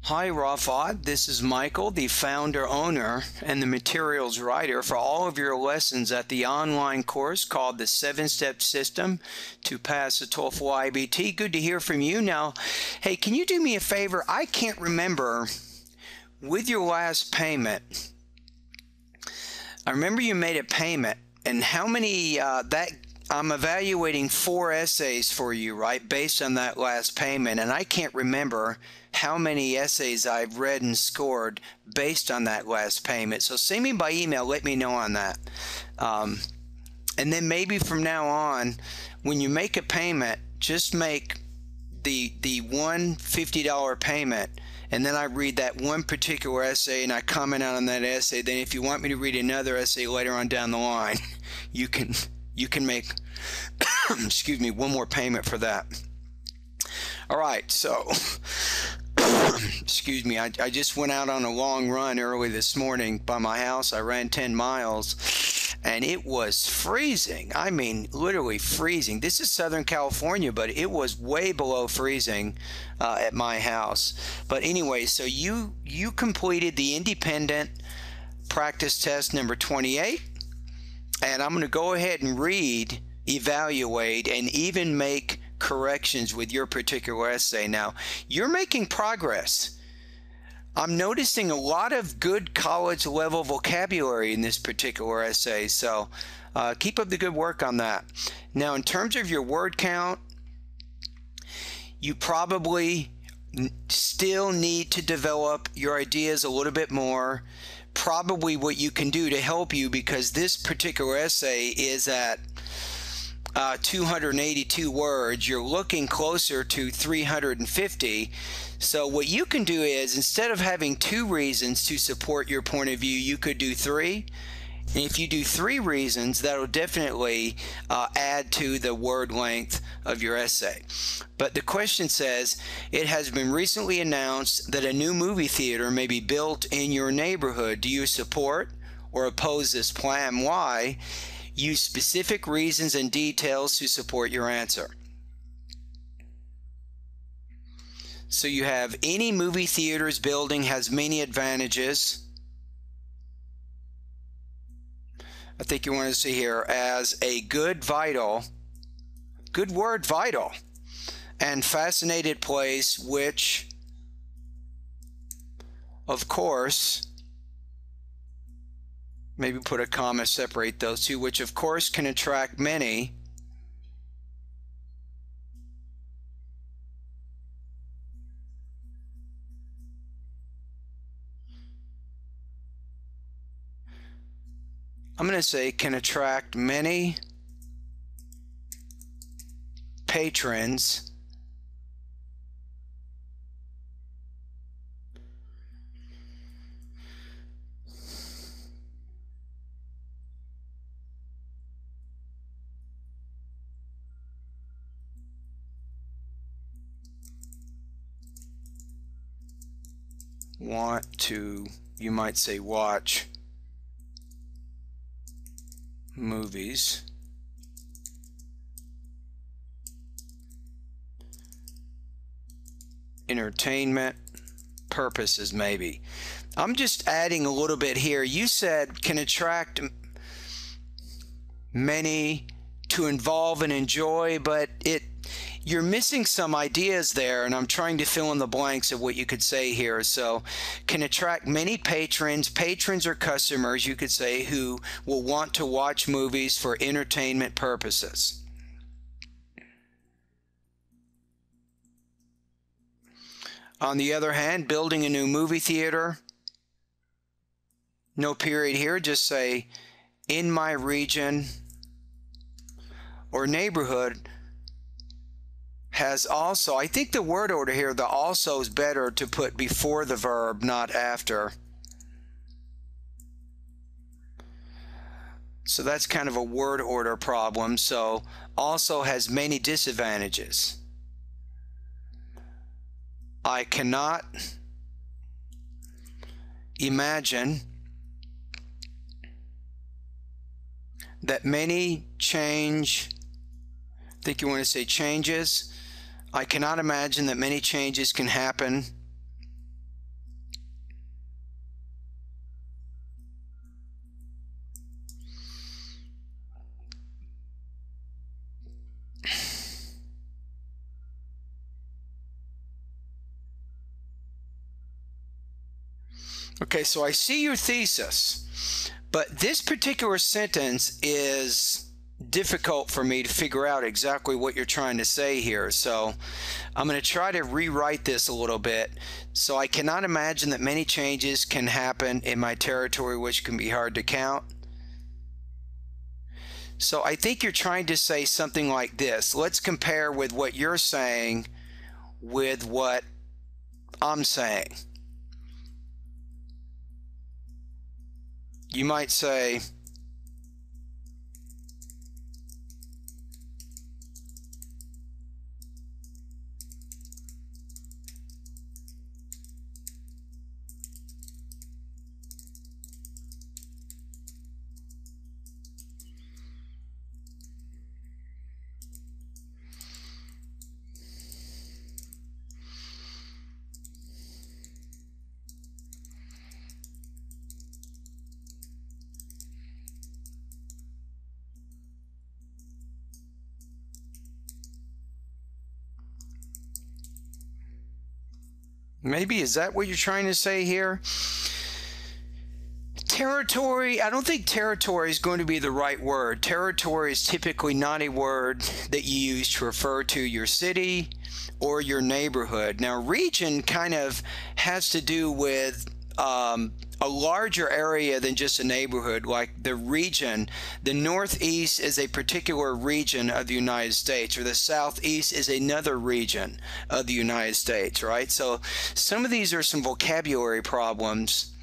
Hi, Rafaat. This is Michael, the founder, owner, and the materials writer for all of your lessons at the online course called the 7-Step System to Pass the TOEFL IBT. Good to hear from you. Now, hey, can you do me a favor? I can't remember with your last payment. I remember you made a payment, and how many that I'm evaluating 4 essays for you, right, based on that last payment, and I can't remember how many essays I've read and scored based on that last payment. So send me by email, let me know on that. And then maybe from now on, when you make a payment, just make the one $50 payment, and then I read that one particular essay and I comment out on that essay. Then if you want me to read another essay later on down the line, you can make excuse me, one more payment for that. All right, so excuse me, I just went out on a long run early this morning by my house. I ran 10 miles and it was freezing. I mean, literally freezing. This is Southern California, but it was way below freezing at my house. But anyway, so you completed the independent practice test number 28, and I'm going to go ahead and read, evaluate, and even make corrections with your particular essay. Now, you're making progress. I'm noticing a lot of good college level vocabulary in this particular essay, so keep up the good work on that. Now, in terms of your word count, you probably still need to develop your ideas a little bit more. Probably what you can do to help you, because this particular essay is at 282 words, you're looking closer to 350. So what you can do is, instead of having 2 reasons to support your point of view, you could do 3. And if you do 3 reasons, that'll definitely add to the word length of your essay. But the question says, it has been recently announced that a new movie theater may be built in your neighborhood. Do you support or oppose this plan? Why? Use specific reasons and details to support your answer. So you have, any movie theater's building has many advantages. I think you want to see here as a good word, vital, and fascinated place, which, of course, maybe put a comma, separate those two, which of course can attract many. I'm going to say can attract many patrons want to, you might say, watch movies. Entertainment purposes, maybe. I'm just adding a little bit here. You said can attract many to involve and enjoy, but you're missing some ideas there, and I'm trying to fill in the blanks of what you could say here. So can attract many patrons. Patrons or customers, you could say, who will want to watch movies for entertainment purposes. On the other hand, building a new movie theater, no period here, just say in my region or neighborhood has also, I think the word order here, the also is better to put before the verb, not after. So that's kind of a word order problem. So also has many disadvantages. I cannot imagine that many change, I think you want to say changes. I cannot imagine that many changes can happen Okay, so I see your thesis, but this particular sentence is difficult for me to figure out exactly what you're trying to say here. So I'm going to try to rewrite this a little bit. So I cannot imagine that many changes can happen in my territory, which can be hard to count. So I think you're trying to say something like this. Let's compare with what you're saying with what I'm saying. You might say, maybe, is that what you're trying to say here? Territory, I don't think territory is going to be the right word. Territory is typically not a word that you use to refer to your city or your neighborhood. Now, region kind of has to do with a larger area than just a neighborhood, like the region. The Northeast is a particular region of the United States, or the Southeast is another region of the United States, right? So some of these are some vocabulary problems.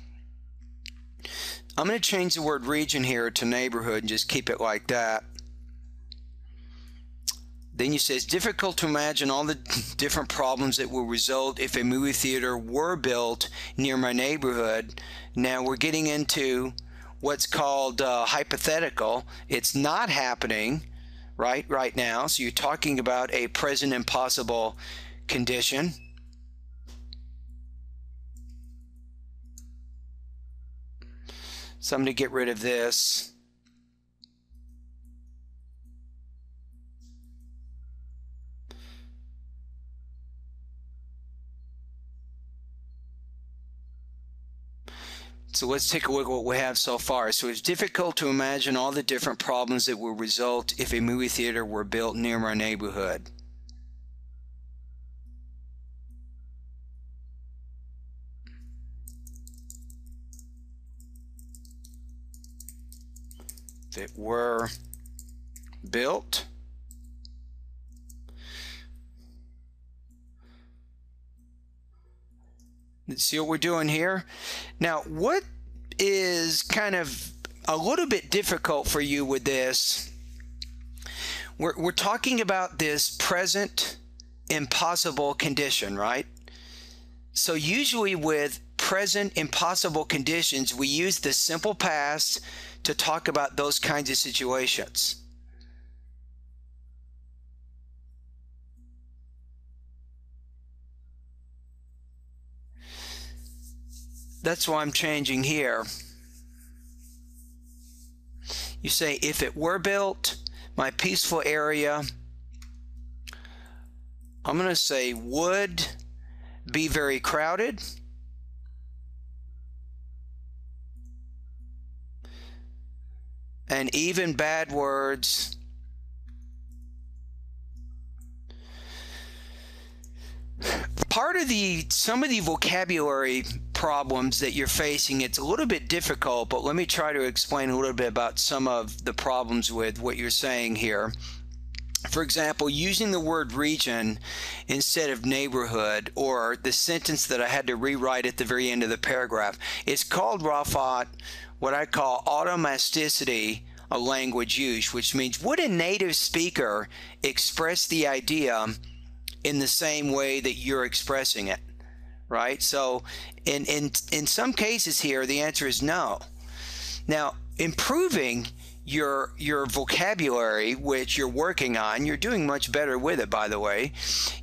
I'm going to change the word region here to neighborhood and just keep it like that. Then you say it's difficult to imagine all the different problems that will result if a movie theater were built near my neighborhood. Now we're getting into what's called hypothetical. It's not happening right now. So you're talking about a present impossible condition. So I'm going to get rid of this. So let's take a look at what we have so far. So it's difficult to imagine all the different problems that will result if a movie theater were built near my neighborhood. If it were built. Let's see what we're doing here. Now, what is kind of a little bit difficult for you with this? We're talking about this present impossible condition, right? So usually with present impossible conditions, we use the simple past to talk about those kinds of situations. That's why I'm changing here. You say, if it were built, my peaceful area, I'm going to say would be very crowded. And even bad words part of some of the vocabulary problems that you're facing, it's a little bit difficult, but let me try to explain a little bit about some of the problems with what you're saying here. For example, using the word region instead of neighborhood, or the sentence that I had to rewrite at the very end of the paragraph. It's called, Rafaat, what I call automaticity of language use, which means would a native speaker express the idea in the same way that you're expressing it, right? So in some cases here, the answer is no. Now, improving your vocabulary, which you're working on, you're doing much better with it, by the way.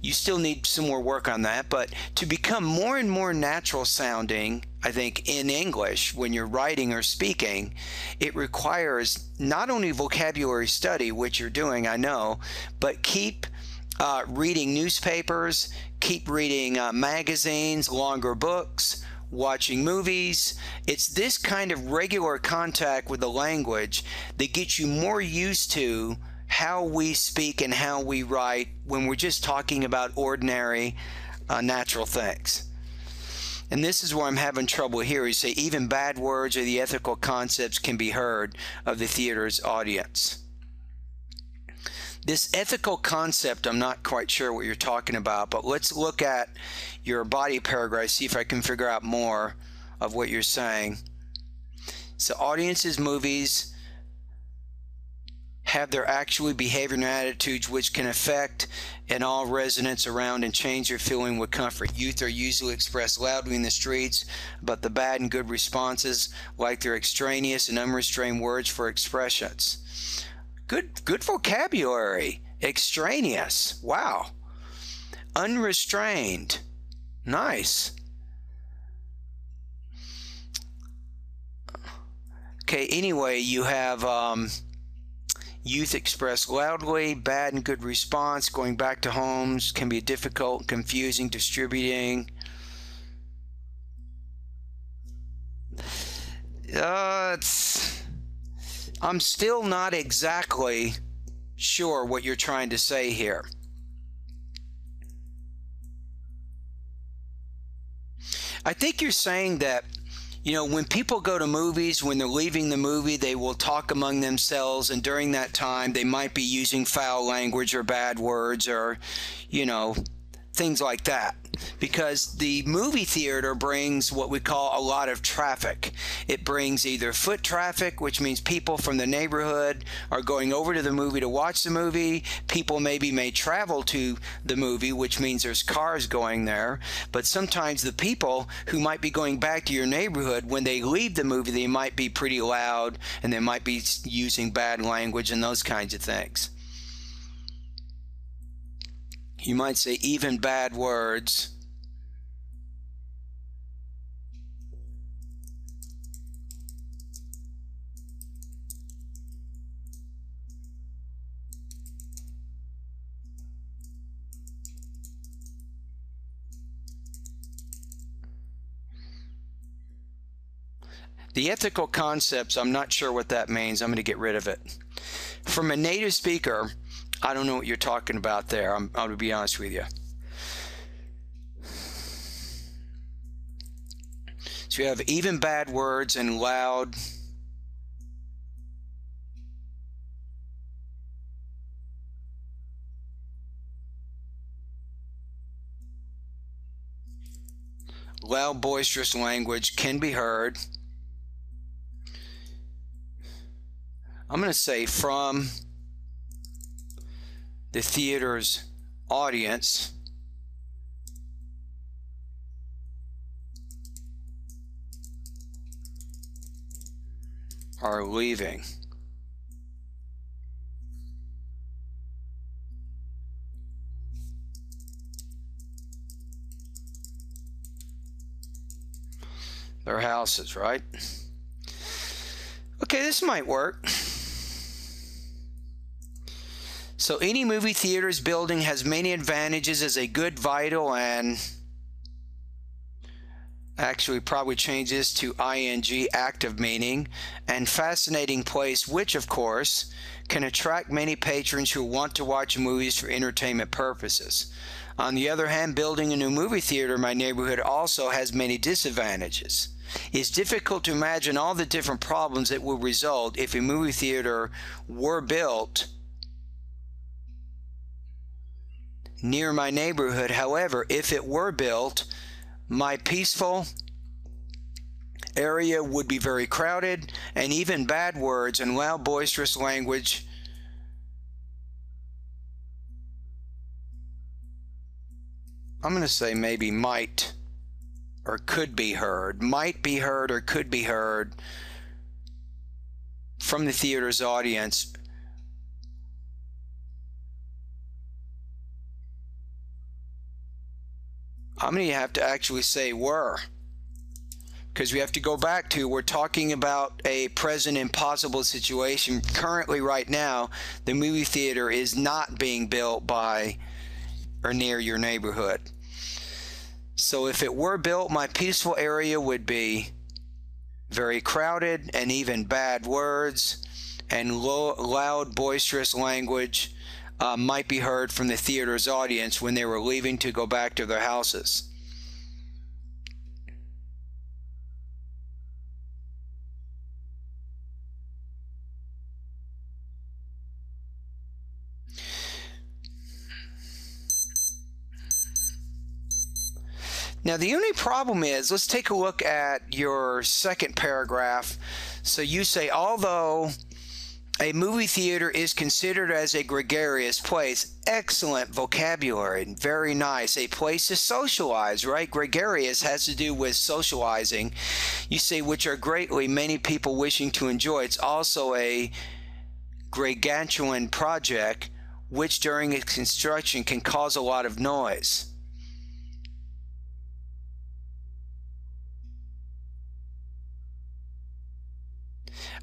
You still need some more work on that, but to become more and more natural sounding, I think, in English when you're writing or speaking, it requires not only vocabulary study, which you're doing, I know, but keep reading newspapers, keep reading magazines, longer books, watching movies. It's this kind of regular contact with the language that gets you more used to how we speak and how we write when we're just talking about ordinary, natural things. And this is where I'm having trouble here. You say even bad words or the ethical concepts can be heard of the theater's audience. This ethical concept, I'm not quite sure what you're talking about, but let's look at your body paragraph, see if I can figure out more of what you're saying. So audiences, movies have their actual behavior and attitudes which can affect and all residents around and change their feeling with comfort. Youth are usually expressed loudly in the streets about the bad and good responses, like their extraneous and unrestrained words for expressions. Good vocabulary. Extraneous. Wow. Unrestrained. Nice. Okay, anyway, you have youth express loudly, bad and good response, going back to homes can be difficult, confusing, distributing. I'm still not exactly sure what you're trying to say here. I think you're saying that, you know, when people go to movies, when they're leaving the movie, they will talk among themselves, and during that time, they might be using foul language or bad words or, you know, things like that. Because the movie theater brings what we call a lot of traffic. It brings either foot traffic, which means people from the neighborhood are going over to the movie to watch the movie. People maybe may travel to the movie, which means there's cars going there. But sometimes the people who might be going back to your neighborhood, when they leave the movie, they might be pretty loud and they might be using bad language and those kinds of things. You might say even bad words. The ethical concepts, I'm not sure what that means. I'm going to get rid of it. From a native speaker, I don't know what you're talking about there. I'm going to be honest with you. So you have even bad words and loud. Loud, boisterous language can be heard. I'm going to say from the theater's audience. Are leaving. Their houses, right? Okay, this might work. So any movie theater's building has many advantages as a good, vital, and actually probably change this to ing, active meaning, and fascinating place, which of course can attract many patrons who want to watch movies for entertainment purposes. On the other hand, building a new movie theater in my neighborhood also has many disadvantages. It's difficult to imagine all the different problems that would result if a movie theater were built near my neighborhood. However, if it were built, my peaceful area would be very crowded, and even bad words and loud, boisterous language I'm going to say maybe might or could be heard. Might be heard or could be heard from the theater's audience. I'm going to have to actually say were, because we have to go back to, we're talking about a present impossible situation. Currently, right now, the movie theater is not being built by or near your neighborhood. So if it were built, my peaceful area would be very crowded, and even bad words and loud, boisterous language might be heard from the theater's audience when they were leaving to go back to their houses. Now, the only problem is, let's take a look at your second paragraph. So you say, although a movie theater is considered as a gregarious place, excellent vocabulary, very nice. A place to socialize, right? Gregarious has to do with socializing. You say, which are greatly many people wishing to enjoy. It's also a gargantuan project, which during its construction can cause a lot of noise.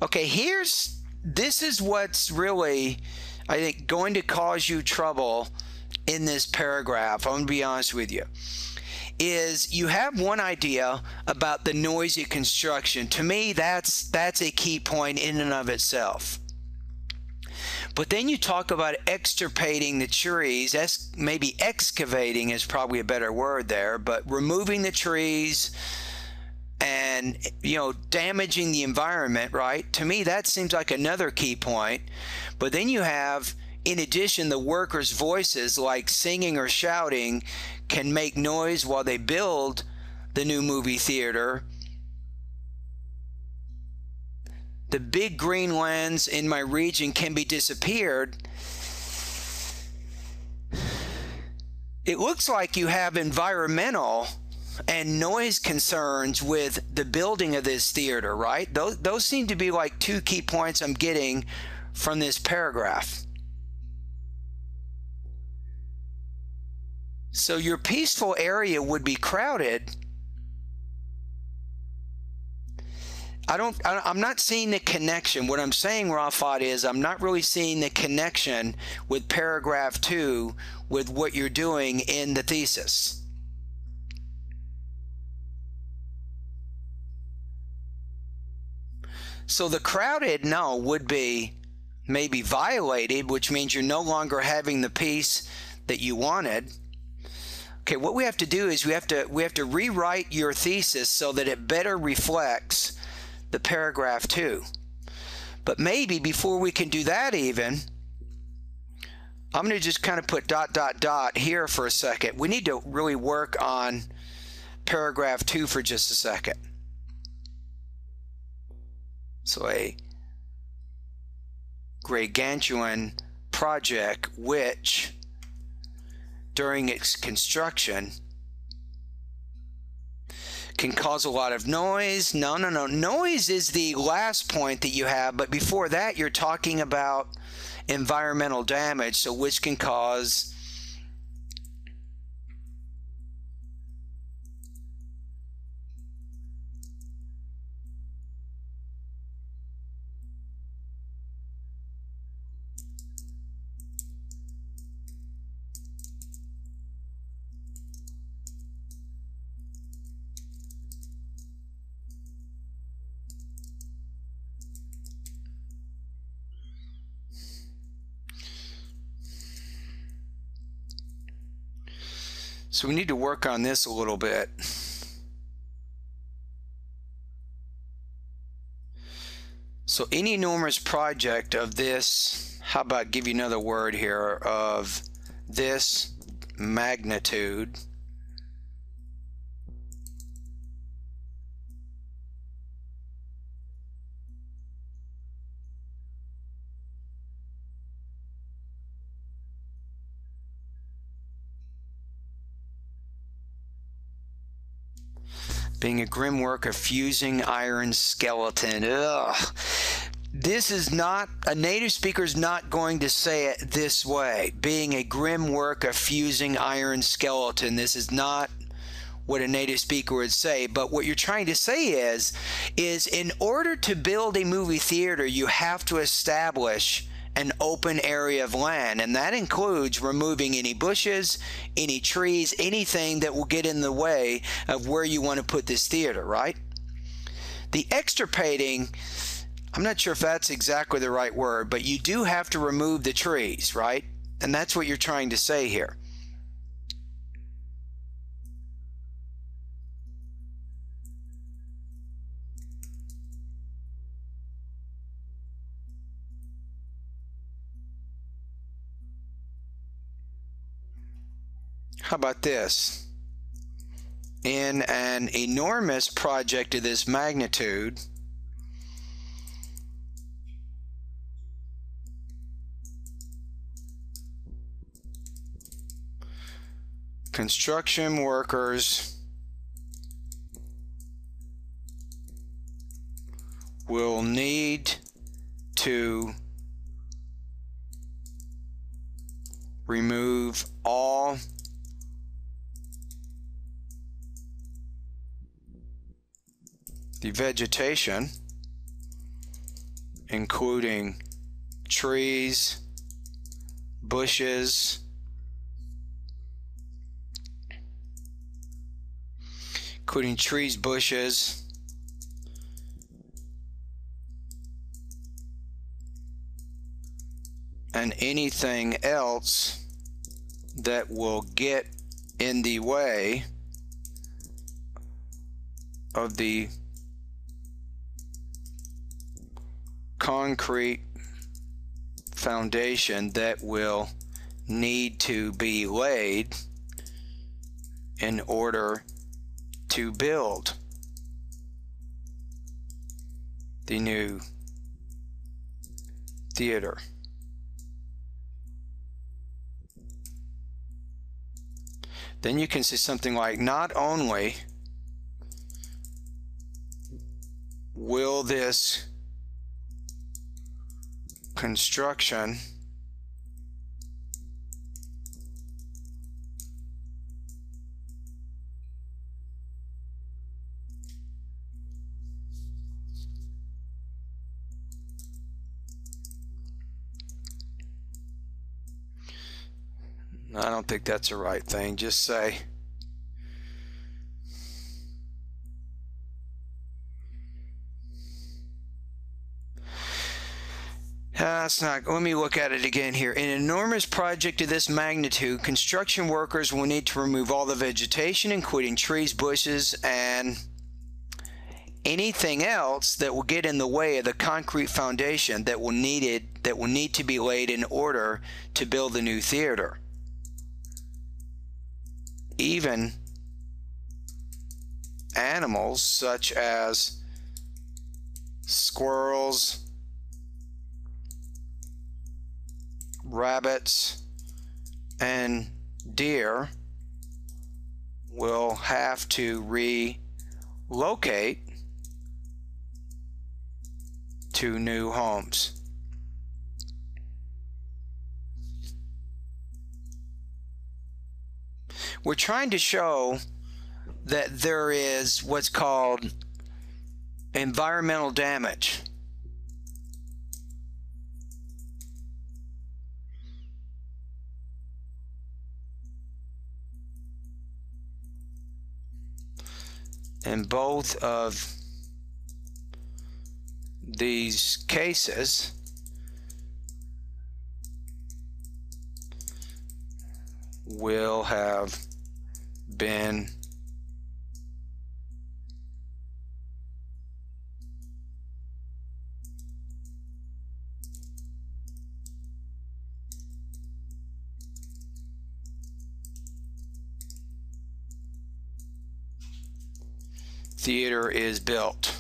Okay, this is what's really, I think, going to cause you trouble in this paragraph. I'm going to be honest with you. Is you have one idea about the noisy construction. To me, that's a key point in and of itself. But then you talk about extirpating the trees. Maybe excavating is probably a better word there, but removing the trees and, damaging the environment, right? To me, that seems like another key point. But then you have, in addition, the workers' voices, like singing or shouting, can make noise while they build the new movie theater. The big green lands in my region can be disappeared. It looks like you have environmental and noise concerns with the building of this theater, right? Those seem to be like two key points I'm getting from this paragraph. So your peaceful area would be crowded. I'm not seeing the connection. What I'm saying, Rafaat, is I'm not really seeing the connection with paragraph 2 with what you're doing in the thesis. So the crowded, no, would be maybe violated, which means you're no longer having the peace that you wanted. Okay, what we have to do is we have to rewrite your thesis so that it better reflects the paragraph 2. But maybe before we can do that even, I'm going to just kind of put ... here for a second. We need to really work on paragraph 2 for just a second. So a gargantuan project which during its construction can cause a lot of noise. No. Noise is the last point that you have, but before that you're talking about environmental damage, so which can cause So we need to work on this a little bit. So any enormous project of this, how about give you another word here, of this magnitude, being a grim work of fusing iron skeleton. Ugh. This is not, a native speaker is not going to say it this way. Being a grim work of fusing iron skeleton. This is not what a native speaker would say. But what you're trying to say is in order to build a movie theater, you have to establish an open area of land, and that includes removing any bushes, any trees, anything that will get in the way of where you want to put this theater, right? The extirpating, I'm not sure if that's exactly the right word, but you do have to remove the trees, right? And that's what you're trying to say here. How about this? In an enormous project of this magnitude, construction workers will need to remove all the vegetation, including trees, bushes, and anything else that will get in the way of the concrete foundation that will need to be laid in order to build the new theater. Then you can say something like, not only will this construction I don't think that's the right thing. Just say it's not. Let me look at it again here. In an enormous project of this magnitude, construction workers will need to remove all the vegetation, including trees, bushes, and anything else that will get in the way of the concrete foundation that will need to be laid in order to build the new theater. Even animals such as squirrels, rabbits, and deer will have to relocate to new homes. We're trying to show that there is what's called environmental damage. In both of these cases, will have been theater is built.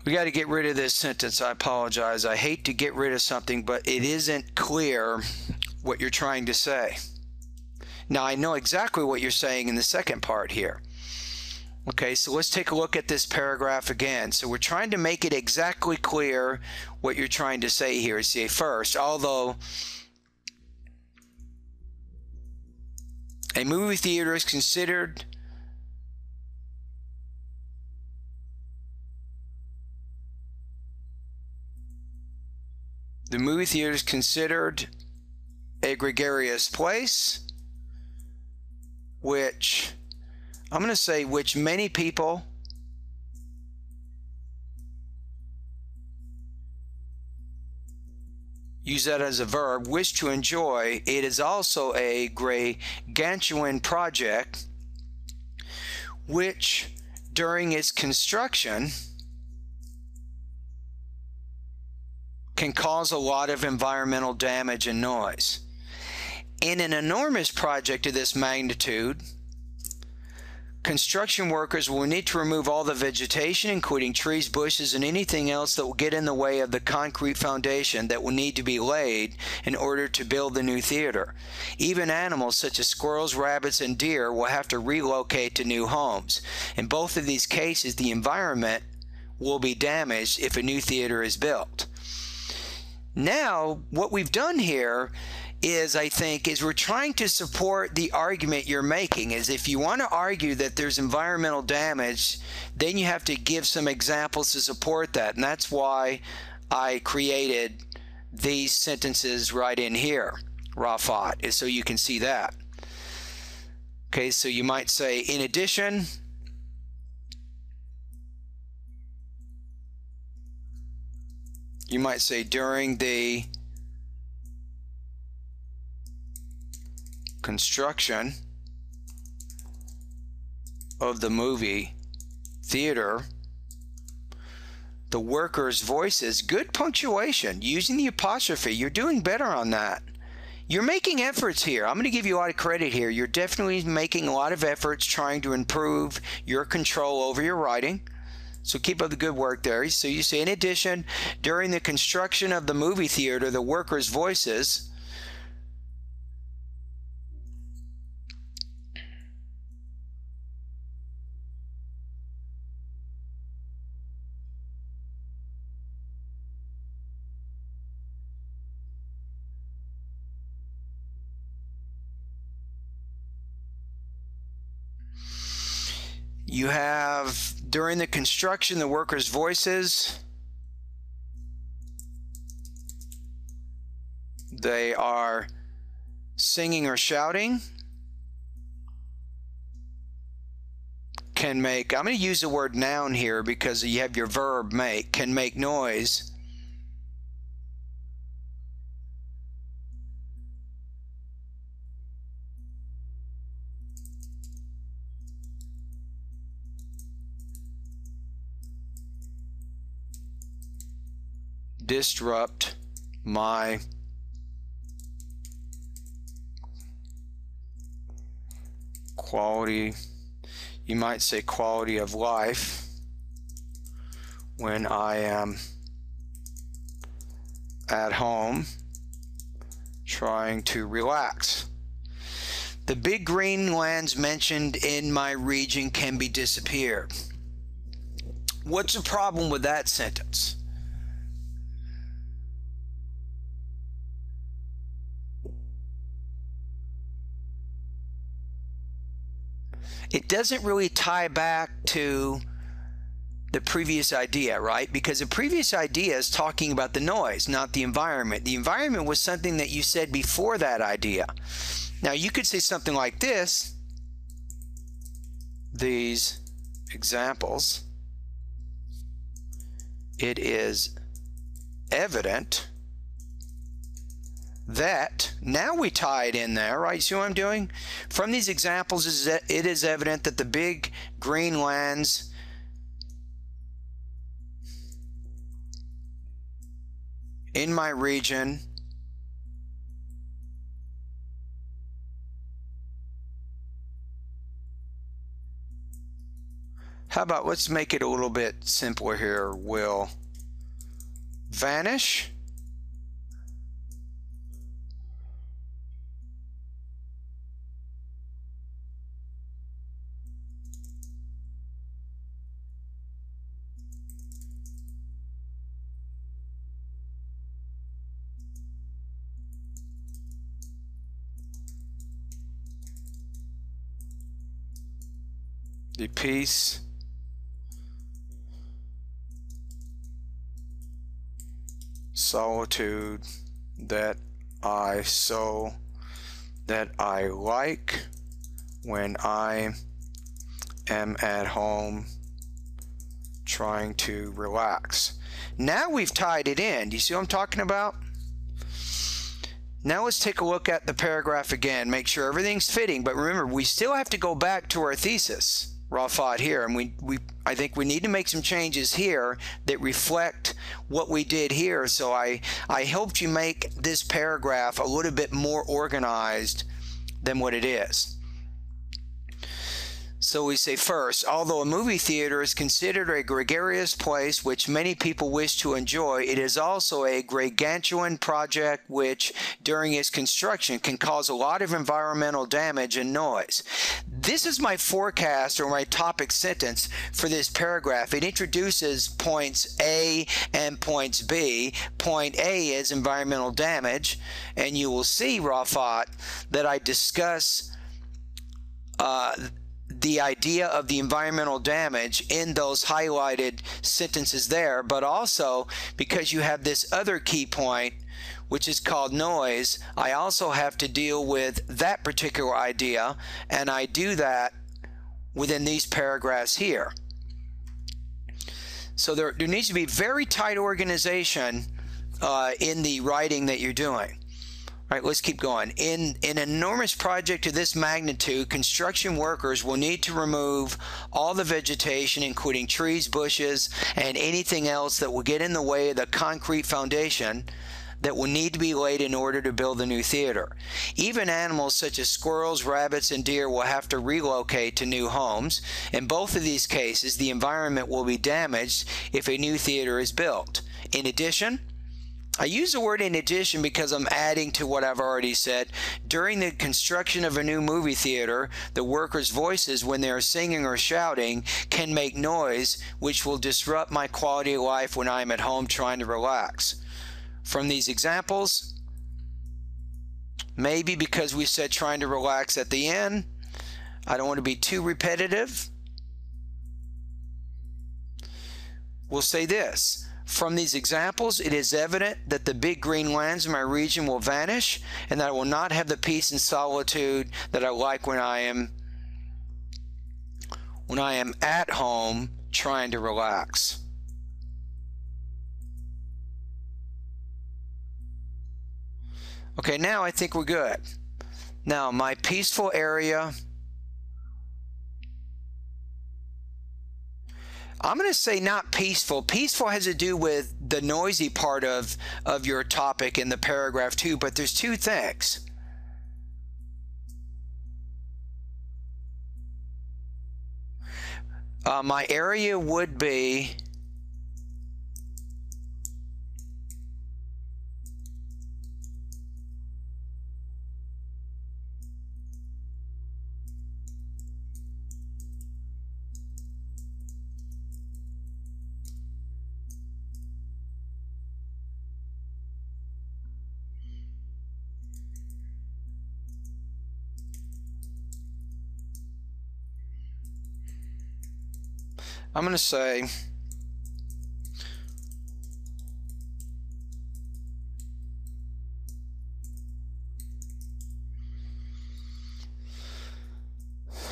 We got to get rid of this sentence. I apologize. I hate to get rid of something, but it isn't clear what you're trying to say. Now, I know exactly what you're saying in the second part here. Okay, so let's take a look at this paragraph again. So we're trying to make it exactly clear what you're trying to say here. See, first, although a movie theater is considered The movie theater is considered a gregarious place, which I'm going to say which many people use that as a verb, wish to enjoy. It is also a gargantuan project which during its construction can cause a lot of environmental damage and noise. In an enormous project of this magnitude, construction workers will need to remove all the vegetation, including trees, bushes, and anything else that will get in the way of the concrete foundation that will need to be laid in order to build the new theater. Even animals such as squirrels, rabbits, and deer will have to relocate to new homes. In both of these cases, the environment will be damaged if a new theater is built. Now, what we've done here is, I think, is we're trying to support the argument you're making. Is if you want to argue that there's environmental damage, then you have to give some examples to support that. And that's why I created these sentences right in here, Rafaat, is so you can see that. Okay, so you might say, in addition, you might say during the construction of the movie theater, the workers' voices, good punctuation, using the apostrophe. You're doing better on that. You're making efforts here. I'm going to give you a lot of credit here. You're definitely making a lot of efforts trying to improve your control over your writing. So keep up the good work there. So you say, in addition, during the construction of the movie theater, the workers' voices you have, during the construction, the workers' voices, they are singing or shouting, can make, I'm going to use the word noun here because you have your verb make, can make noise. Disrupt my quality, you might say quality of life, when I am at home trying to relax. The big green lands mentioned in my region can be disappeared. What's the problem with that sentence? It doesn't really tie back to the previous idea, right? Because the previous idea is talking about the noise, not the environment. The environment was something that you said before that idea. Now you could say something like this, these examples, it is evident that, now we tie it in there, right? See what I'm doing? From these examples, it is evident that the big green lands in my region how about, let's make it a little bit simpler here, will vanish the peace solitude that I like when I am at home trying to relax. Now we've tied it in. Do you see what I'm talking about? Now let's take a look at the paragraph again, make sure everything's fitting, but remember, we still have to go back to our thesis, Rafaat, here, and I think we need to make some changes here that reflect what we did here. So I helped you make this paragraph a little bit more organized than what it is. So we say first, although a movie theater is considered a gregarious place which many people wish to enjoy, it is also a gargantuan project which, during its construction, can cause a lot of environmental damage and noise. This is my forecast or my topic sentence for this paragraph. It introduces points A and points B. Point A is environmental damage, and you will see, Rafaat, that I discuss the idea of the environmental damage in those highlighted sentences there, but also because you have this other key point, which is called noise, I also have to deal with that particular idea, and I do that within these paragraphs here. So there needs to be very tight organization in the writing that you're doing. All right, let's keep going. In an enormous project of this magnitude, construction workers will need to remove all the vegetation, including trees, bushes, and anything else that will get in the way of the concrete foundation that will need to be laid in order to build the new theater. Even animals such as squirrels, rabbits, and deer will have to relocate to new homes. In both of these cases, the environment will be damaged if a new theater is built. In addition, I use the word in addition because I'm adding to what I've already said. During the construction of a new movie theater, the workers' voices, when they are singing or shouting, can make noise, which will disrupt my quality of life when I'm at home trying to relax. From these examples, maybe because we said trying to relax at the end, I don't want to be too repetitive. We'll say this. From these examples, it is evident that the big green lands in my region will vanish and that I will not have the peace and solitude that I like when I am at home trying to relax. Okay, now I think we're good. Now, my peaceful area, I'm going to say not peaceful. Peaceful has to do with the noisy part of your topic in the paragraph too, but there's two things. My area would be I'm going to say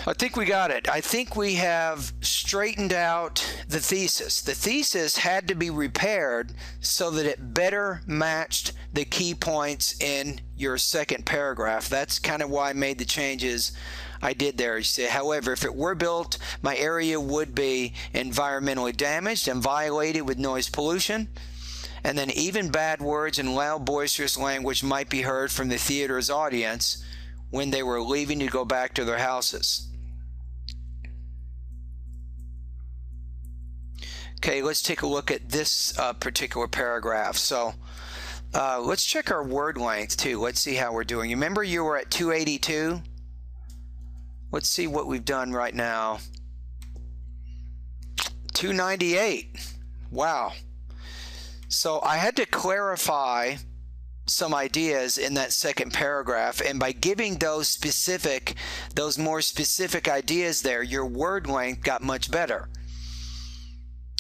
I think we got it. I think we have straightened out the thesis. The thesis had to be repaired so that it better matched the key points in your second paragraph. That's kind of why I made the changes I did there. You say, however, if it were built, my area would be environmentally damaged and violated with noise pollution. And then even bad words and loud, boisterous language might be heard from the theater's audience when they were leaving to go back to their houses. Okay, let's take a look at this particular paragraph. So let's check our word length too. Let's see how we're doing. You remember you were at 282? Let's see what we've done right now. 298. Wow. So I had to clarify some ideas in that second paragraph, and by giving those more specific ideas there, your word length got much better.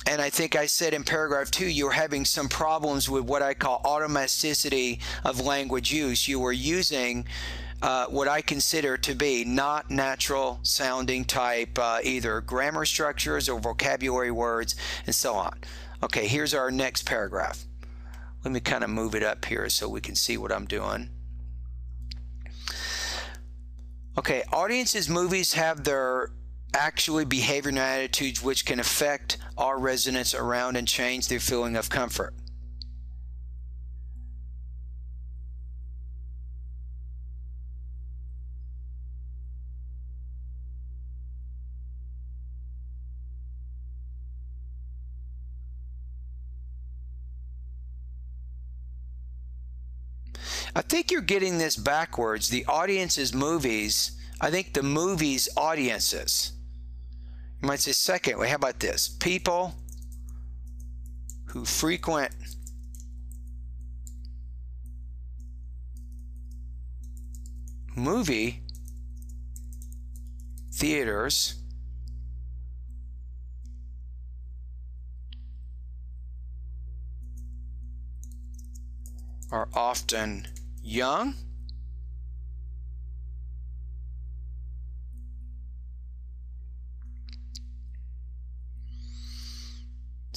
And I think I said in paragraph 2, you're having some problems with what I call automaticity of language use. You were using what I consider to be not natural sounding type, either grammar structures or vocabulary words and so on. Okay, here's our next paragraph. Let me kind of move it up here so we can see what I'm doing. Okay, audiences' movies have their actually behavior and attitudes which can affect our residents around and change their feeling of comfort. I think you're getting this backwards. The audience's movies, I think the movies audiences. You might say, secondly, how about this? People who frequent movie theaters are often young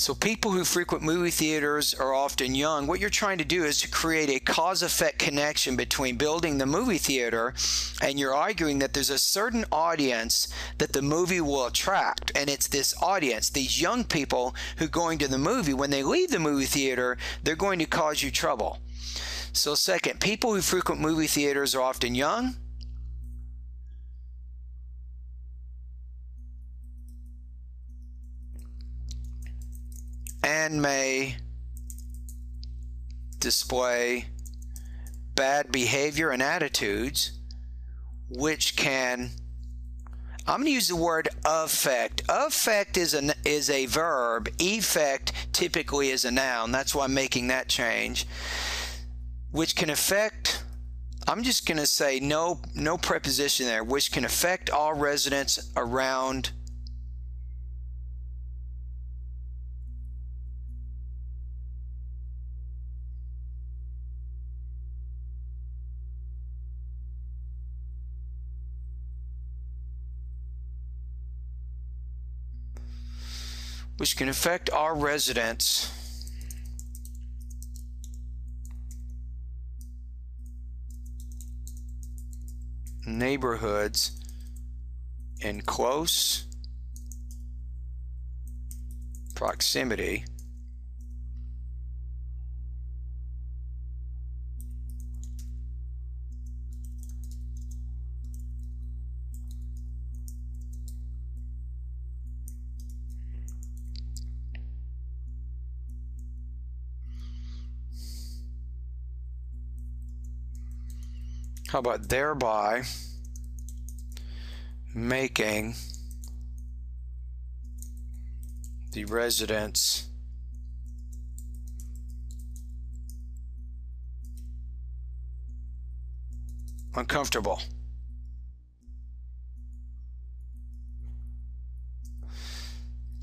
So people who frequent movie theaters are often young. What you're trying to do is to create a cause-effect connection between building the movie theater, and you're arguing that there's a certain audience that the movie will attract, and it's this audience, these young people who are going to the movie. When they leave the movie theater, they're going to cause you trouble. So second, people who frequent movie theaters are often young. And may display bad behavior and attitudes, which can, I'm going to use the word affect. Affect is a verb. Effect typically is a noun. That's why I'm making that change. Which can affect, I'm just going to say no preposition there, which can affect all residents around which can affect our residents neighborhoods in close proximity how about thereby making the residents uncomfortable.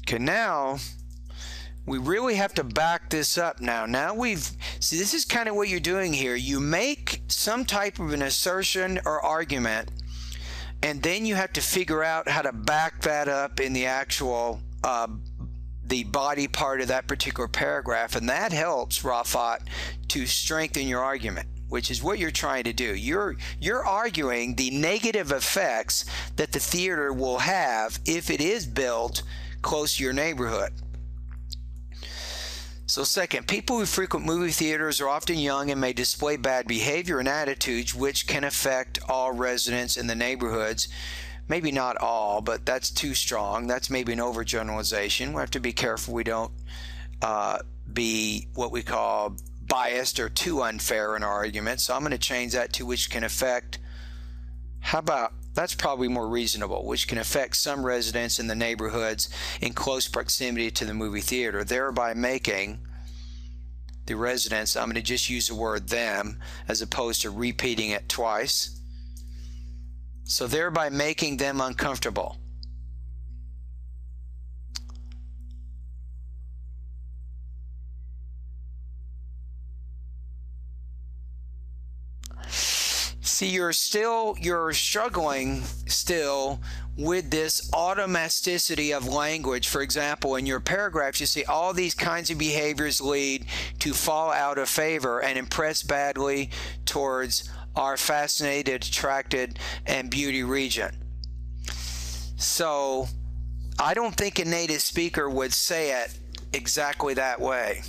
Okay, now we really have to back this up now. See, this is kind of what you're doing here. You make some type of an assertion or argument, and then you have to figure out how to back that up in the actual, the body part of that particular paragraph, and that helps, Rafaat, to strengthen your argument, which is what you're trying to do. You're arguing the negative effects that the theater will have if it is built close to your neighborhood. So second, people who frequent movie theaters are often young and may display bad behavior and attitudes which can affect all residents in the neighborhoods. Maybe not all, but that's too strong. That's maybe an overgeneralization. We have to be careful we don't be what we call biased or too unfair in our argument. So I'm going to change that to which can affect, how about, that's probably more reasonable, which can affect some residents in the neighborhoods in close proximity to the movie theater, thereby making the residents, I'm going to just use the word them as opposed to repeating it twice, so thereby making them uncomfortable. See, you're struggling still with this automaticity of language. For example, in your paragraphs, you see all these kinds of behaviors lead to fall out of favor and impress badly towards our fascinated, attracted, and beauty region. So I don't think a native speaker would say it exactly that way.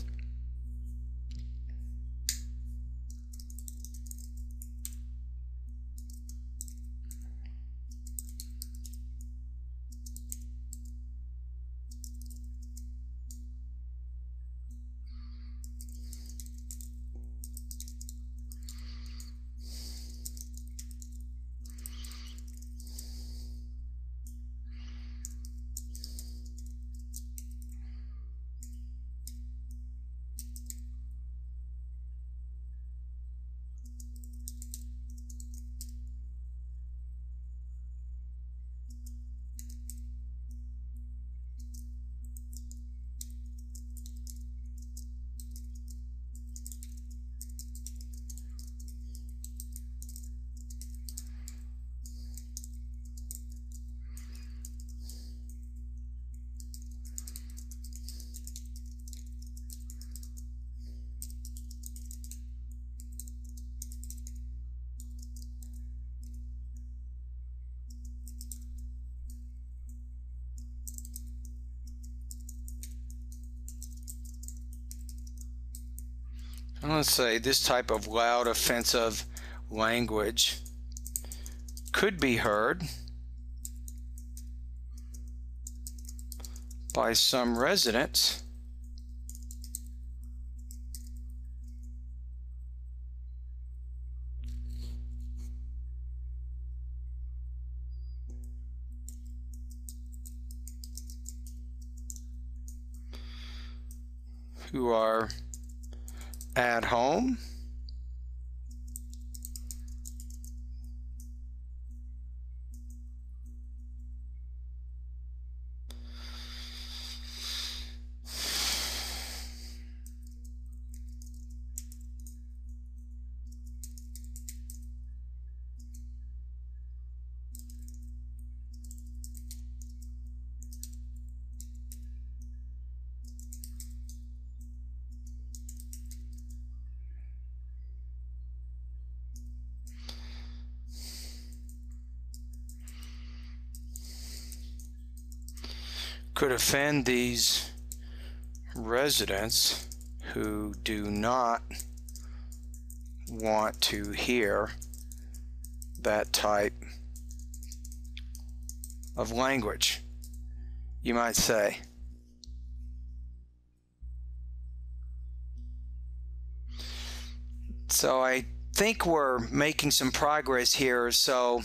I'm going to say this type of loud, offensive language could be heard by some residents who are at home could offend these residents who do not want to hear that type of language, you might say. So I think we're making some progress here. So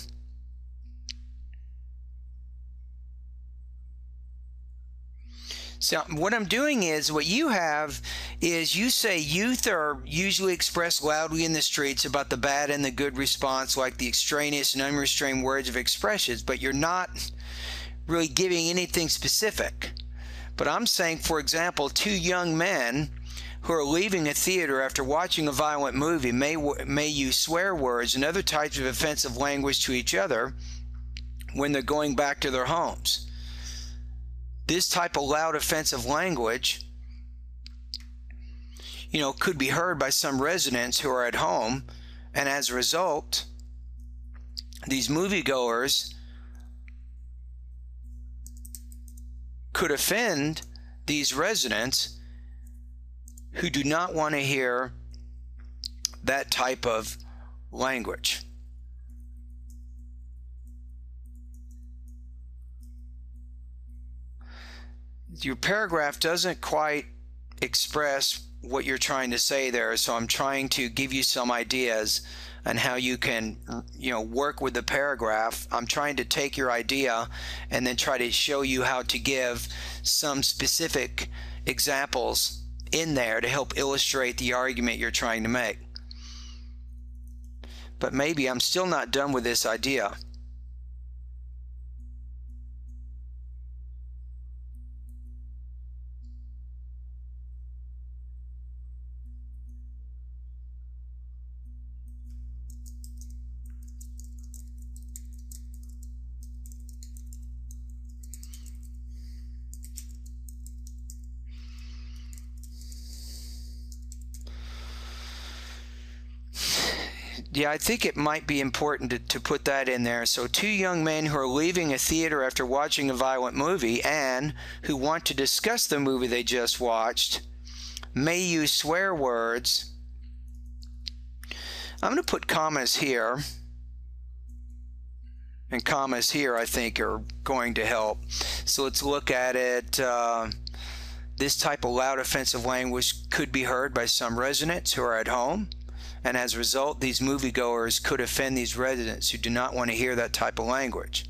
what I'm doing is, what you have is, you say youth are usually expressed loudly in the streets about the bad and the good response, like the extraneous and unrestrained words of expressions, but you're not really giving anything specific. But I'm saying, for example, two young men who are leaving a theater after watching a violent movie may use swear words and other types of offensive language to each other when they're going back to their homes. This type of loud offensive language, could be heard by some residents who are at home, and as a result, these moviegoers could offend these residents who do not want to hear that type of language. Your paragraph doesn't quite express what you're trying to say there, so I'm trying to give you some ideas on how you can, work with the paragraph. I'm trying to take your idea and then try to show you how to give some specific examples in there to help illustrate the argument you're trying to make. But maybe I'm still not done with this idea. Yeah, I think it might be important to put that in there. So, two young men who are leaving a theater after watching a violent movie and who want to discuss the movie they just watched may use swear words. I'm going to put commas here. And commas here, I think, are going to help. So let's look at it. This type of loud offensive language could be heard by some residents who are at home, and as a result, these moviegoers could offend these residents who do not want to hear that type of language.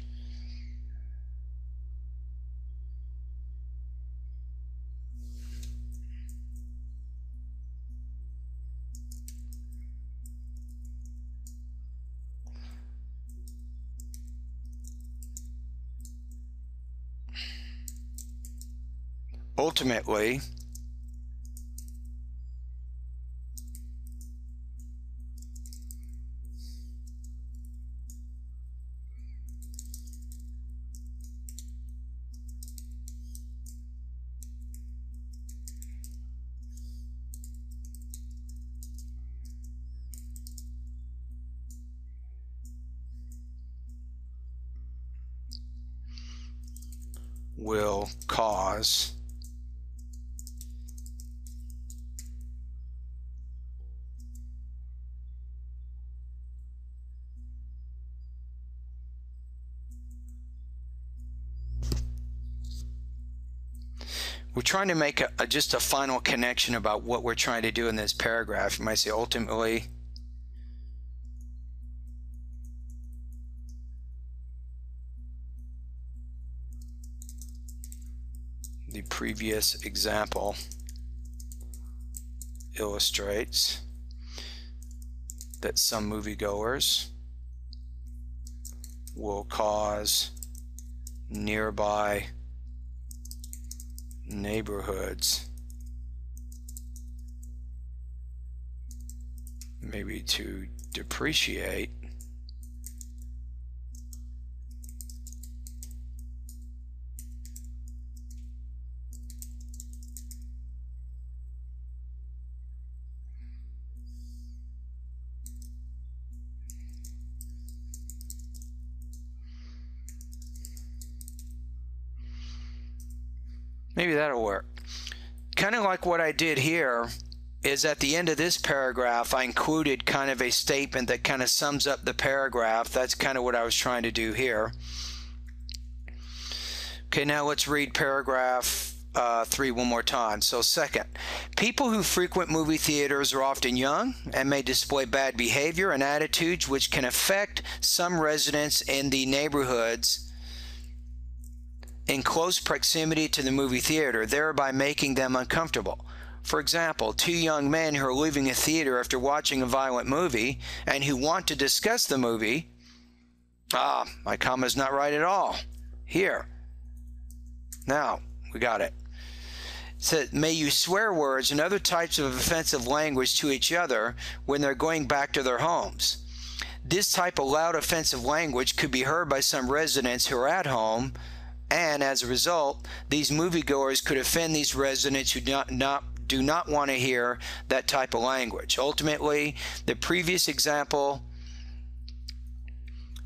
Ultimately, will cause we're trying to make just a final connection about what we're trying to do in this paragraph. You might say ultimately the previous example illustrates that some moviegoers will cause nearby neighborhoods maybe to depreciate maybe that'll work. Kind of like what I did here is at the end of this paragraph, I included kind of a statement that kind of sums up the paragraph. That's kind of what I was trying to do here. Okay, now let's read paragraph 3 one more time. So second, people who frequent movie theaters are often young and may display bad behavior and attitudes which can affect some residents in the neighborhoods in close proximity to the movie theater, thereby making them uncomfortable. For example, two young men who are leaving a theater after watching a violent movie and who want to discuss the movie. My comma's not right at all. Here. Now, we got it. It said, may use swear words and other types of offensive language to each other when they're going back to their homes. This type of loud offensive language could be heard by some residents who are at home, and as a result, these moviegoers could offend these residents who do not want to hear that type of language. Ultimately, the previous example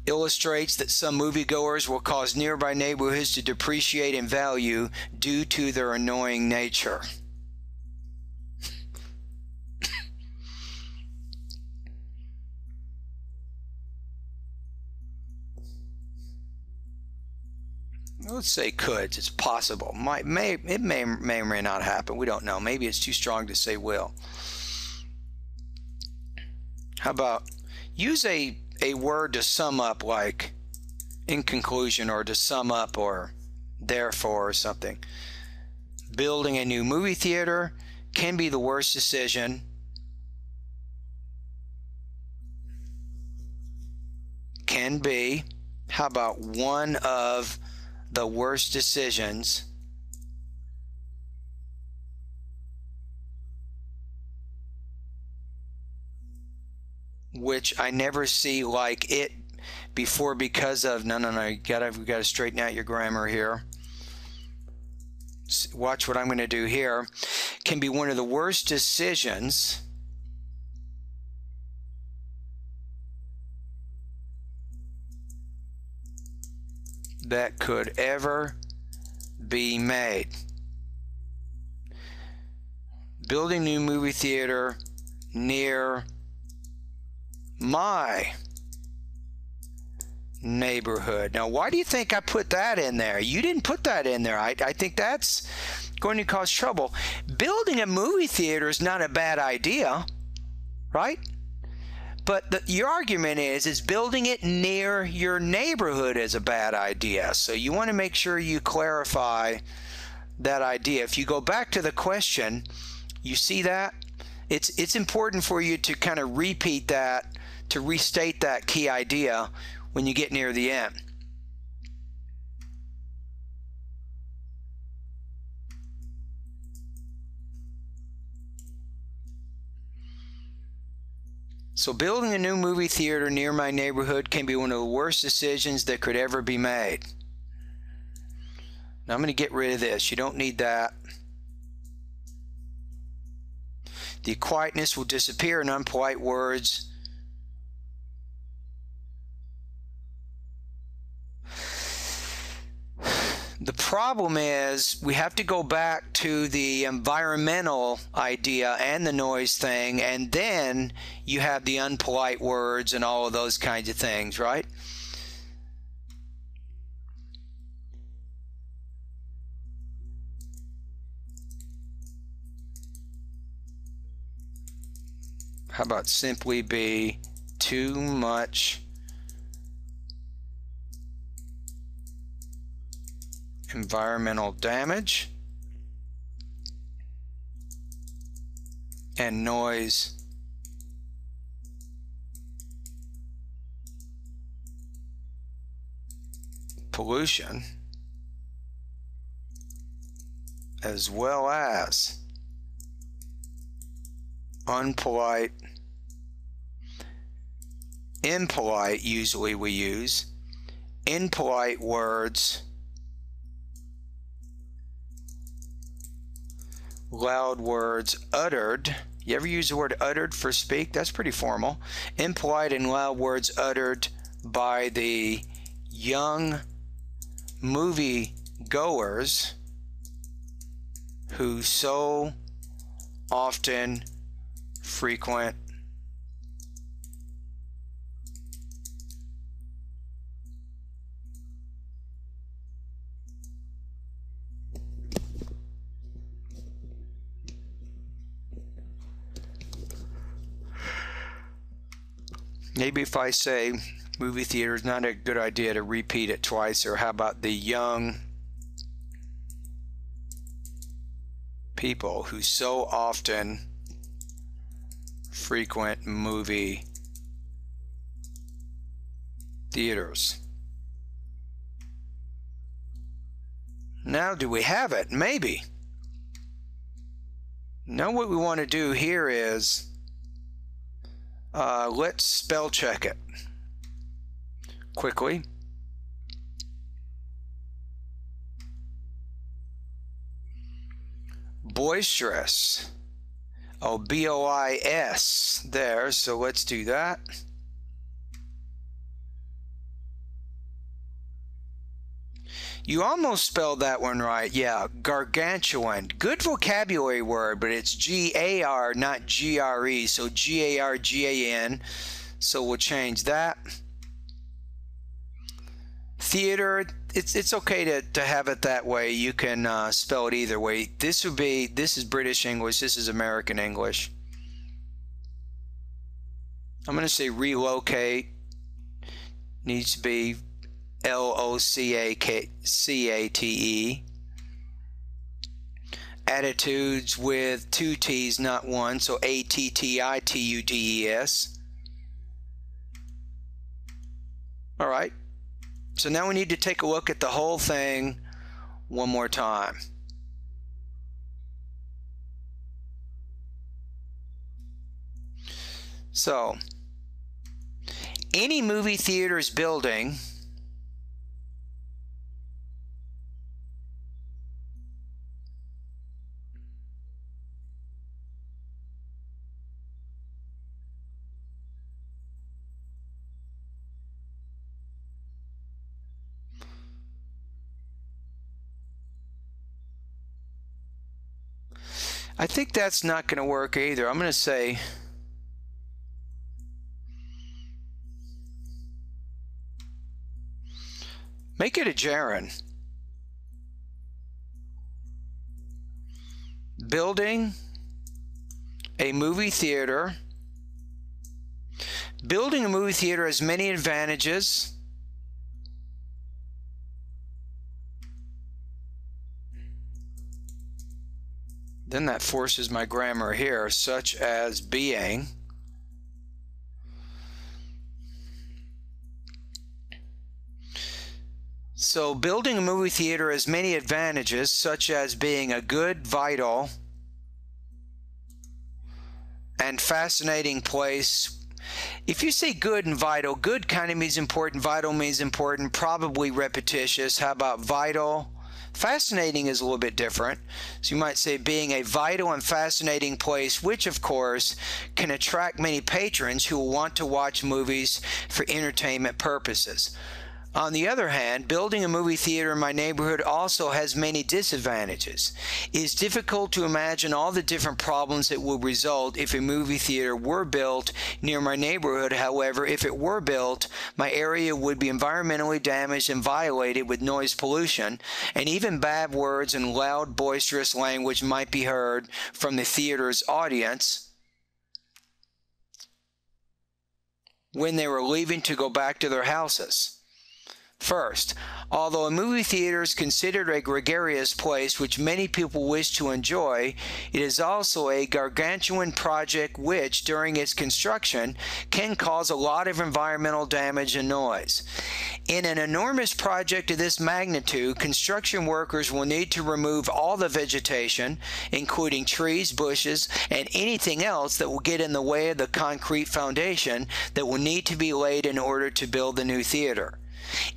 illustrates that some moviegoers will cause nearby neighborhoods to depreciate in value due to their annoying nature. Let's say could. It's possible. It may or may not happen. We don't know. Maybe it's too strong to say will. How about use a word to sum up, like in conclusion, or to sum up, or therefore, or something. Building a new movie theater can be the worst decision. Can be. How about one of the worst decisions which I never see like it before because of no we gotta straighten out your grammar here. Watch what I'm going to do here. Can be one of the worst decisions that could ever be made. Building new movie theater near my neighborhood. Now, why do you think I put that in there? You didn't put that in there. I think that's going to cause trouble. Building a movie theater is not a bad idea, right? But your argument is building it near your neighborhood is a bad idea. So you want to make sure you clarify that idea. If you go back to the question, you see that? It's important for you to kind of repeat that, to restate that key idea when you get near the end. So building a new movie theater near my neighborhood can be one of the worst decisions that could ever be made. Now I'm going to get rid of this. You don't need that. The quietness will disappear in unpolite words. The problem is we have to go back to the environmental idea and the noise thing, and then you have the unpolite words and all of those kinds of things, right? How about simply be too much environmental damage and noise pollution, as well as unpolite, impolite, usually we use impolite words, loud words uttered. You ever use the word uttered for speak? That's pretty formal. Impolite and loud words uttered by the young movie goers who so often frequent maybe if I say movie theater is not a good idea to repeat it twice, or how about the young people who so often frequent movie theaters. Now, do we have it? Maybe. Now what we want to do here is let's spell check it quickly. Boisterous. Oh, B-O-I-S there, so let's do that. You almost spelled that one right. Yeah, gargantuan. Good vocabulary word, but it's G-A-R, not G-R-E, so G-A-R-G-A-N. So we'll change that. Theater, it's okay to have it that way. You can spell it either way. This is British English, this is American English. I'm going to say relocate. Needs to be L-O-C-A-T-E. Attitudes with two T's, not one, so A-T-T-I-T-U-D-E-S. All right. So now we need to take a look at the whole thing one more time. So, any movie theater's building I think that's not going to work either. I'm going to say make it a gerund. Building a movie theater. Building a movie theater has many advantages. Then that forces my grammar here, such as being. So building a movie theater has many advantages, such as being a good, vital, and fascinating place. If you say good and vital, good kind of means important, vital means important, probably repetitious. How about vital? Fascinating is a little bit different. So you might say being a vital and fascinating place, which of course can attract many patrons who will want to watch movies for entertainment purposes. On the other hand, building a movie theater in my neighborhood also has many disadvantages. It is difficult to imagine all the different problems that would result if a movie theater were built near my neighborhood. However, if it were built, my area would be environmentally damaged and violated with noise pollution, and even bad words and loud, boisterous language might be heard from the theater's audience when they were leaving to go back to their houses. First, although a movie theater is considered a gregarious place which many people wish to enjoy, it is also a gargantuan project which, during its construction, can cause a lot of environmental damage and noise. In an enormous project of this magnitude, construction workers will need to remove all the vegetation, including trees, bushes, and anything else that will get in the way of the concrete foundation that will need to be laid in order to build the new theater.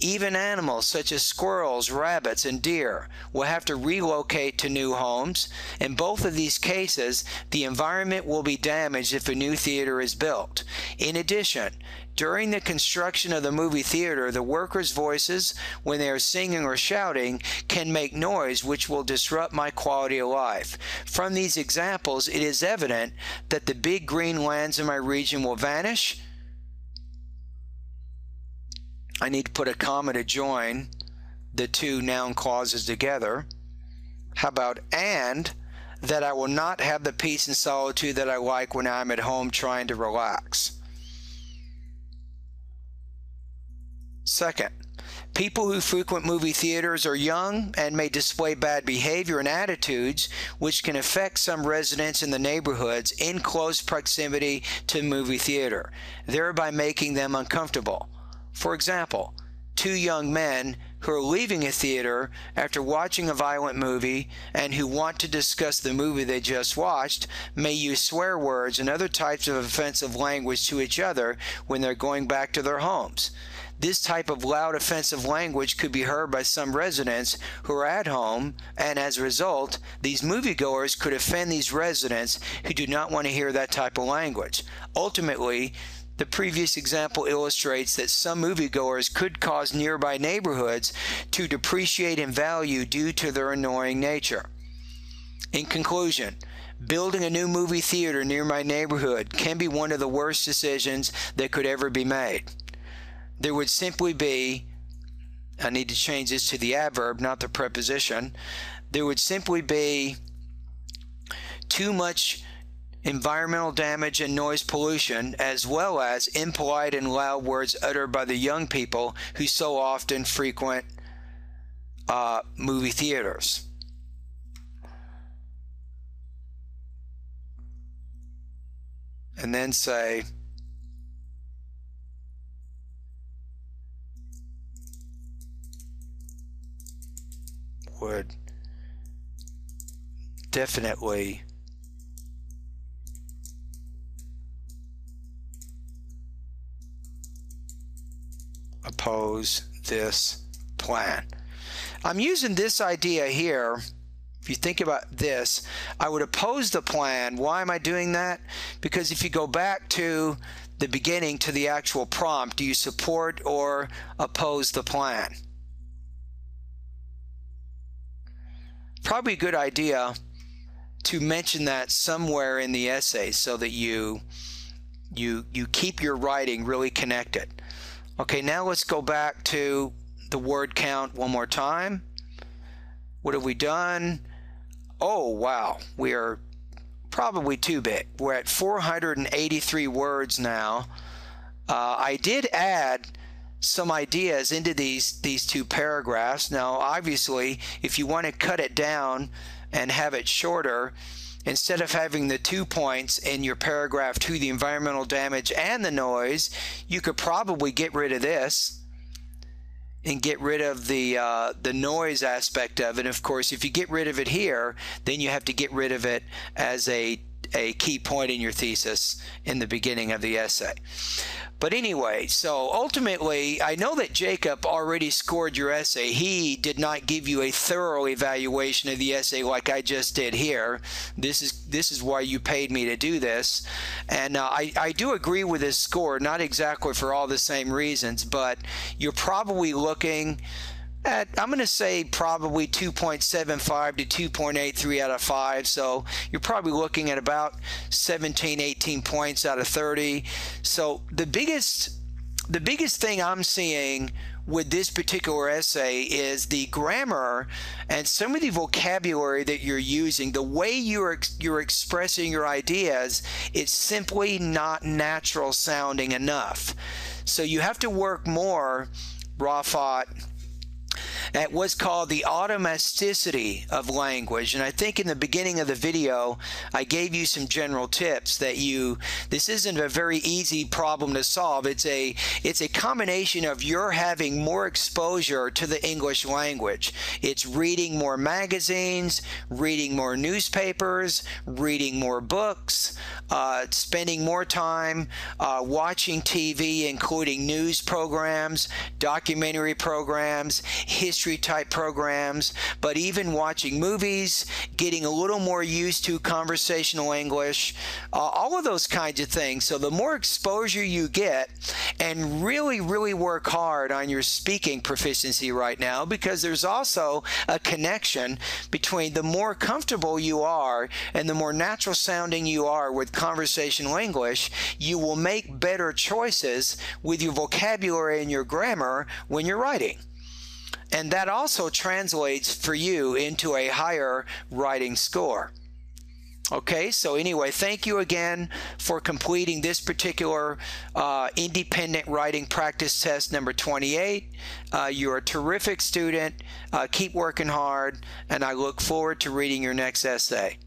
Even animals such as squirrels, rabbits, and deer will have to relocate to new homes. In both of these cases, the environment will be damaged if a new theater is built. In addition, during the construction of the movie theater, the workers' voices, when they are singing or shouting, can make noise which will disrupt my quality of life. From these examples, it is evident that the big green lands in my region will vanish. I need to put a comma to join the two noun clauses together. How about and that I will not have the peace and solitude that I like when I'm at home trying to relax. Second, people who frequent movie theaters are young and may display bad behavior and attitudes which can affect some residents in the neighborhoods in close proximity to the movie theater, thereby making them uncomfortable. For example, two young men who are leaving a theater after watching a violent movie and who want to discuss the movie they just watched may use swear words and other types of offensive language to each other when they're going back to their homes. This type of loud offensive language could be heard by some residents who are at home, and as a result, these moviegoers could offend these residents who do not want to hear that type of language. Ultimately, the previous example illustrates that some moviegoers could cause nearby neighborhoods to depreciate in value due to their annoying nature. In conclusion, building a new movie theater near my neighborhood can be one of the worst decisions that could ever be made. There would simply be, I need to change this to the adverb, not the preposition, there would simply be too much environmental damage and noise pollution, as well as impolite and loud words uttered by the young people who so often frequent movie theaters. And then say, would definitely oppose this plan. I'm using this idea here. If you think about this, I would oppose the plan. Why am I doing that? Because if you go back to the beginning, to the actual prompt, do you support or oppose the plan? Probably a good idea to mention that somewhere in the essay so that you keep your writing really connected. Okay, now let's go back to the word count one more time. What have we done? Oh, wow, we are probably too big. We're at 483 words now. I did add some ideas into these two paragraphs. Now, obviously, if you want to cut it down and have it shorter, instead of having the 2 points in your paragraph to the environmental damage and the noise, you could probably get rid of this and get rid of the noise aspect of it. And of course, if you get rid of it here, then you have to get rid of it as a key point in your thesis in the beginning of the essay. But anyway, so ultimately, I know that Jacob already scored your essay. He did not give you a thorough evaluation of the essay like I just did here. This is why you paid me to do this. And I do agree with his score, not exactly for all the same reasons, but you're probably looking at, I'm going to say probably 2.75 to 2.83 out of 5. So you're probably looking at about 17, 18 points out of 30. So the biggest thing I'm seeing with this particular essay is the grammar and some of the vocabulary that you're using. The way you're expressing your ideas, it's simply not natural sounding enough. So you have to work more, Rafaat, at what's called the automaticity of language. And I think in the beginning of the video, I gave you some general tips that this isn't a very easy problem to solve. It's a combination of your having more exposure to the English language. It's reading more magazines, reading more newspapers, reading more books, spending more time watching TV, including news programs, documentary programs, history type programs, but even watching movies, getting a little more used to conversational English, all of those kinds of things. So the more exposure you get, and really, really work hard on your speaking proficiency right now, because there's also a connection between the more comfortable you are and the more natural sounding you are with conversational English, you will make better choices with your vocabulary and your grammar when you're writing. And that also translates for you into a higher writing score. Okay, so anyway, thank you again for completing this particular independent writing practice test number 28. You're a terrific student. Keep working hard, and I look forward to reading your next essay.